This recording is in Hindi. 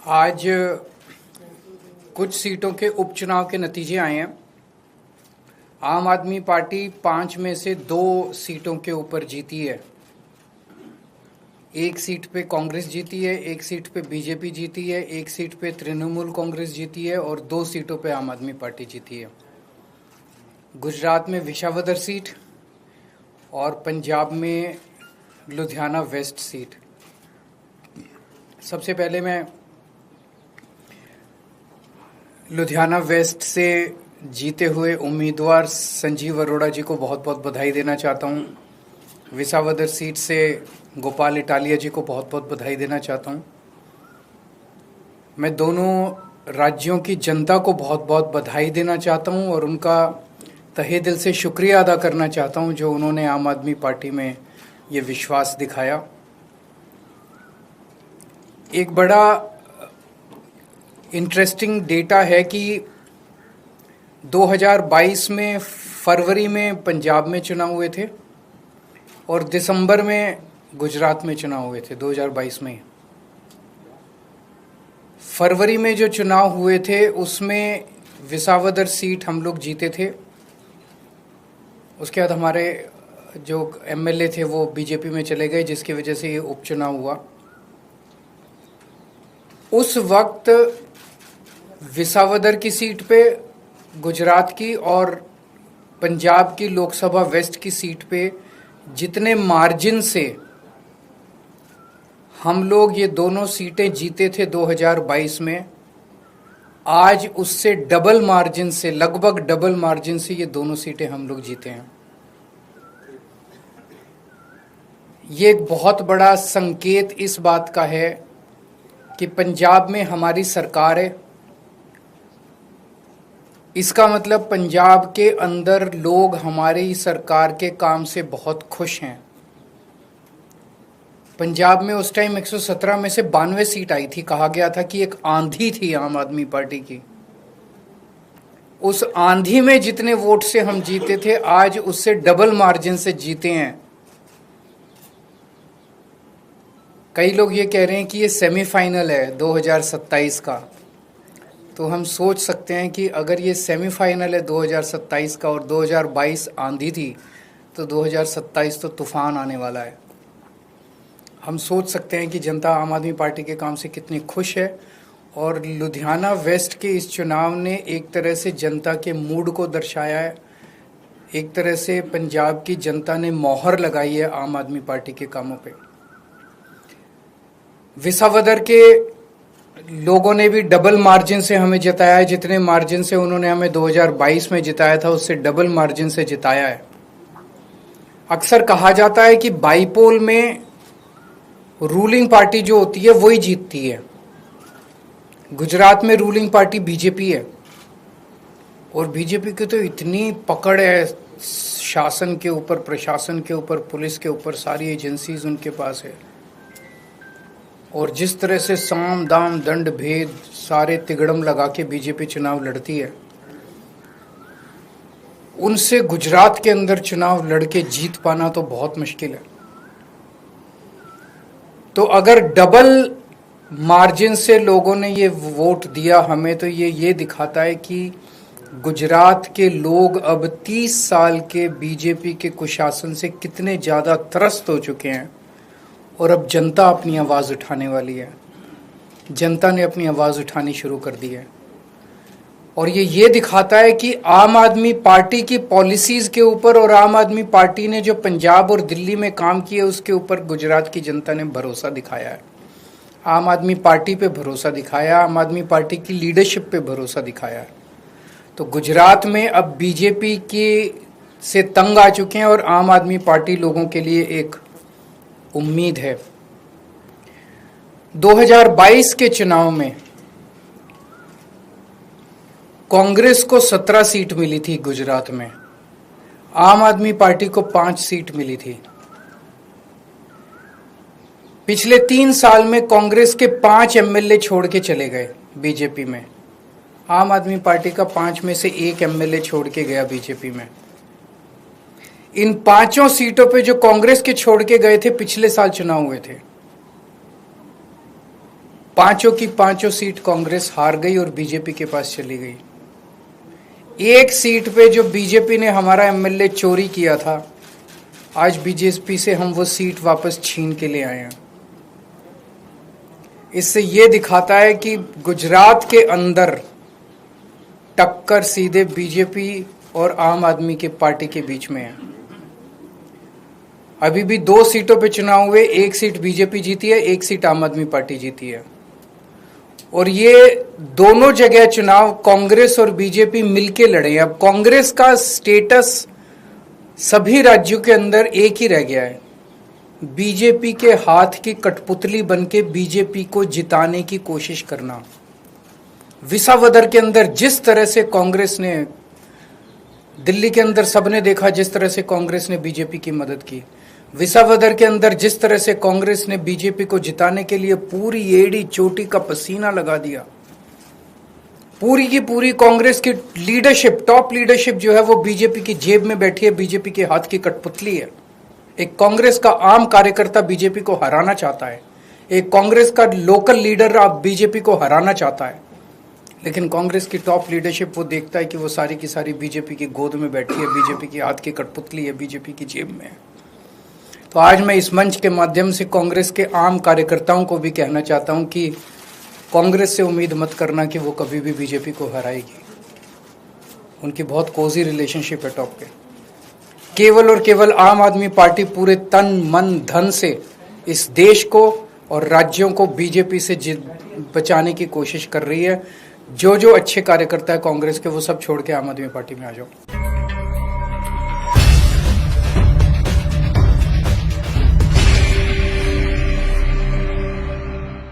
आज कुछ सीटों के उपचुनाव के नतीजे आए हैं। आम आदमी पार्टी 5 में से 2 सीटों के ऊपर जीती है। एक सीट पे कांग्रेस जीती है, एक सीट पे बीजेपी जीती है, एक सीट पे तृणमूल कांग्रेस जीती है और 2 सीटों पे आम आदमी पार्टी जीती है। गुजरात में विसावदर सीट और पंजाब में लुधियाना वेस्ट सीट। सबसे पहले मैं लुधियाना वेस्ट से जीते हुए उम्मीदवार संजीव अरोड़ा जी को बहुत बहुत बधाई देना चाहता हूं। विसावदर सीट से गोपाल इटालिया जी को बहुत बहुत बधाई देना चाहता हूं। मैं दोनों राज्यों की जनता को बहुत बहुत बधाई देना चाहता हूं और उनका तहे दिल से शुक्रिया अदा करना चाहता हूं जो उन्होंने आम आदमी पार्टी में ये विश्वास दिखाया। एक बड़ा इंटरेस्टिंग डेटा है कि 2022 में फरवरी में पंजाब में चुनाव हुए थे और दिसंबर में गुजरात में चुनाव हुए थे। 2022 में फरवरी में जो चुनाव हुए थे उसमें विसावदर सीट हम लोग जीते थे। उसके बाद हमारे जो एमएलए थे वो बीजेपी में चले गए, जिसकी वजह से ये उपचुनाव हुआ। उस वक्त विसावदर की सीट पे गुजरात की और पंजाब की लोकसभा वेस्ट की सीट पे जितने मार्जिन से हम लोग ये दोनों सीटें जीते थे 2022 में, आज उससे डबल मार्जिन से, लगभग डबल मार्जिन से ये दोनों सीटें हम लोग जीते हैं। ये एक बहुत बड़ा संकेत इस बात का है कि पंजाब में हमारी सरकार है। इसका मतलब पंजाब के अंदर लोग हमारी सरकार के काम से बहुत खुश हैं। पंजाब में उस टाइम 117 में से 92 सीट आई थी। कहा गया था कि एक आंधी थी आम आदमी पार्टी की। उस आंधी में जितने वोट से हम जीते थे, आज उससे डबल मार्जिन से जीते हैं। कई लोग ये कह रहे हैं कि ये सेमीफाइनल है 2027 का, तो हम सोच सकते हैं कि अगर ये सेमीफाइनल है 2027 का और 2022 आंधी थी, तो 2027 तो तूफान आने वाला है। हम सोच सकते हैं कि जनता आम आदमी पार्टी के काम से कितनी खुश है। और लुधियाना वेस्ट के इस चुनाव ने एक तरह से जनता के मूड को दर्शाया है। एक तरह से पंजाब की जनता ने मोहर लगाई है आम आदमी पार्टी के कामों पे। विसावदर के लोगों ने भी डबल मार्जिन से हमें जिताया है। जितने मार्जिन से उन्होंने हमें 2022 में जिताया था, उससे डबल मार्जिन से जिताया है। अक्सर कहा जाता है कि बाईपोल में रूलिंग पार्टी जो होती है वही जीतती है। गुजरात में रूलिंग पार्टी बीजेपी है और बीजेपी की तो इतनी पकड़ है शासन के ऊपर, प्रशासन के ऊपर, पुलिस के ऊपर, सारी एजेंसीज उनके पास है। और जिस तरह से साम दाम दंड भेद सारे तिगड़म लगा के बीजेपी चुनाव लड़ती है, उनसे गुजरात के अंदर चुनाव लड़के जीत पाना तो बहुत मुश्किल है। तो अगर डबल मार्जिन से लोगों ने ये वोट दिया हमें, तो ये दिखाता है कि गुजरात के लोग अब 30 साल के बीजेपी के कुशासन से कितने ज़्यादा त्रस्त हो चुके हैं और अब जनता अपनी आवाज़ उठाने वाली है। जनता ने अपनी आवाज़ उठानी शुरू कर दी है और ये दिखाता है कि आम आदमी पार्टी की पॉलिसीज़ के ऊपर और आम आदमी पार्टी ने जो पंजाब और दिल्ली में काम किए उसके ऊपर गुजरात की जनता ने भरोसा दिखाया है। आम आदमी पार्टी पे भरोसा दिखाया, आम आदमी पार्टी की लीडरशिप पे भरोसा दिखाया है। तो गुजरात में अब बीजेपी के से तंग आ चुके हैं और आम आदमी पार्टी लोगों के लिए एक उम्मीद है। 2022 के चुनाव में कांग्रेस को 17 सीट मिली थी गुजरात में, आम आदमी पार्टी को 5 सीट मिली थी। पिछले 3 साल में कांग्रेस के 5 एमएलए छोड़ के चले गए बीजेपी में। आम आदमी पार्टी का 5 में से 1 एमएलए छोड़ के गया बीजेपी में। इन 5 सीटों पे जो कांग्रेस के छोड़ के गए थे, पिछले साल चुनाव हुए थे। पांचों की पांचों सीट कांग्रेस हार गई और बीजेपी के पास चली गई। एक सीट पे जो बीजेपी ने हमारा एमएलए चोरी किया था, आज बीजेपी से हम वो सीट वापस छीन के ले आए हैं। इससे ये दिखाता है कि गुजरात के अंदर टक्कर सीधे बीजेपी और आम आदमी के पार्टी के बीच में है। अभी भी 2 सीटों पे चुनाव हुए, 1 सीट बीजेपी जीती है, 1 सीट आम आदमी पार्टी जीती है। और ये दोनों जगह चुनाव कांग्रेस और बीजेपी मिलके लड़े हैं। अब कांग्रेस का स्टेटस सभी राज्यों के अंदर एक ही रह गया है, बीजेपी के हाथ की कठपुतली बनके बीजेपी को जिताने की कोशिश करना। विसावदर के अंदर जिस तरह से कांग्रेस ने, दिल्ली के अंदर सबने देखा जिस तरह से कांग्रेस ने बीजेपी की मदद की, विसावदर के अंदर जिस तरह से कांग्रेस ने बीजेपी को जिताने के लिए पूरी एड़ी चोटी का पसीना लगा दिया। पूरी की पूरी कांग्रेस की लीडरशिप, टॉप लीडरशिप जो है वो बीजेपी की जेब में बैठी है, बीजेपी के हाथ की कठपुतली है। एक कांग्रेस का आम कार्यकर्ता बीजेपी को हराना चाहता है, एक कांग्रेस का लोकल लीडर आप बीजेपी को हराना चाहता है, लेकिन कांग्रेस की टॉप लीडरशिप वो देखता है कि वो सारी की सारी बीजेपी की गोद में बैठी है, बीजेपी की हाथ की कठपुतली है, बीजेपी की जेब में है। तो आज मैं इस मंच के माध्यम से कांग्रेस के आम कार्यकर्ताओं को भी कहना चाहता हूं कि कांग्रेस से उम्मीद मत करना कि वो कभी भी बीजेपी को हराएगी। उनकी बहुत कोजी रिलेशनशिप है टॉप पे। केवल और केवल आम आदमी पार्टी पूरे तन मन धन से इस देश को और राज्यों को बीजेपी से बचाने की कोशिश कर रही है। जो अच्छे कार्यकर्ता है कांग्रेस के, वो सब छोड़ के आम आदमी पार्टी में आ जाओ।